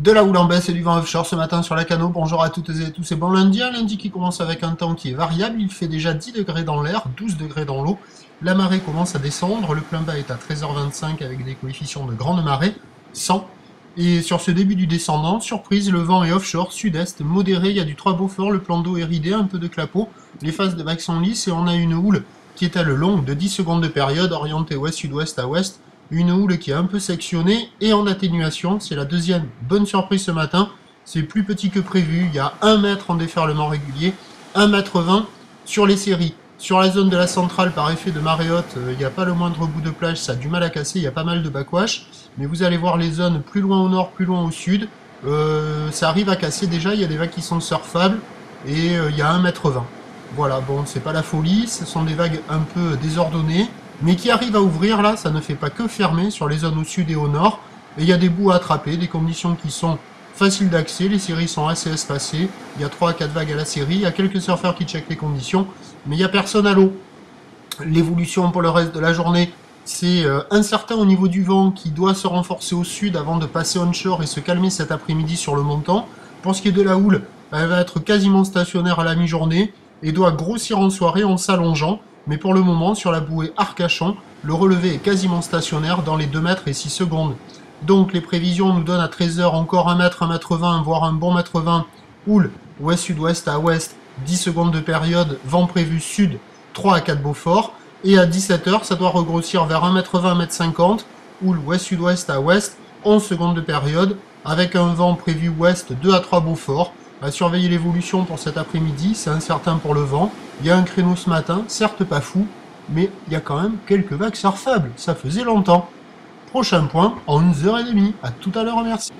De la houle en baisse et du vent offshore ce matin sur la Cano. Bonjour à toutes et à tous, c'est bon lundi. Un lundi qui commence avec un temps qui est variable. Il fait déjà 10 degrés dans l'air, 12 degrés dans l'eau. La marée commence à descendre. Le plein bas est à 13h25 avec des coefficients de grande marée, 100. Et sur ce début du descendant, surprise, le vent est offshore, sud-est, modéré. Il y a du 3 Beaufort, le plan d'eau est ridé, un peu de clapot. Les phases de vagues sont lisses et on a une houle qui est à le long de 10 secondes de période, orientée ouest-sud-ouest à ouest. Une houle qui est un peu sectionnée et en atténuation, c'est la deuxième bonne surprise ce matin. C'est plus petit que prévu, il y a 1 mètre en déferlement régulier, 1,20 m sur les séries. Sur la zone de la centrale, par effet de marée haute, il n'y a pas le moindre bout de plage, ça a du mal à casser, il y a pas mal de backwash. Mais vous allez voir les zones plus loin au nord, plus loin au sud, ça arrive à casser déjà, il y a des vagues qui sont surfables et il y a 1,20 m. Voilà, bon, c'est pas la folie, ce sont des vagues un peu désordonnées, mais qui arrivent à ouvrir là, ça ne fait pas que fermer sur les zones au sud et au nord, et il y a des bouts à attraper, des conditions qui sont faciles d'accès, les séries sont assez espacées, il y a 3 à 4 vagues à la série, il y a quelques surfeurs qui checkent les conditions, mais il n'y a personne à l'eau. L'évolution pour le reste de la journée, c'est incertain au niveau du vent qui doit se renforcer au sud avant de passer onshore et se calmer cet après-midi sur le montant. Pour ce qui est de la houle, elle va être quasiment stationnaire à la mi-journée et doit grossir en soirée en s'allongeant. Mais pour le moment, sur la bouée Arcachon, le relevé est quasiment stationnaire dans les 2 mètres et 6 secondes. Donc les prévisions nous donnent à 13h encore 1 mètre, 1,20 m, voire un bon 1,20 m, houle ouest-sud-ouest à ouest, 10 secondes de période, vent prévu sud, 3 à 4 Beaufort. Et à 17h, ça doit regrossir vers 1,20 m, 1,50 m, houle ouest-sud-ouest à ouest, 11 secondes de période, avec un vent prévu ouest, 2 à 3 Beaufort. À surveiller l'évolution pour cet après-midi, c'est incertain pour le vent. Il y a un créneau ce matin, certes pas fou, mais il y a quand même quelques vagues surfables, ça faisait longtemps. Prochain point, en 11h30. À tout à l'heure, merci.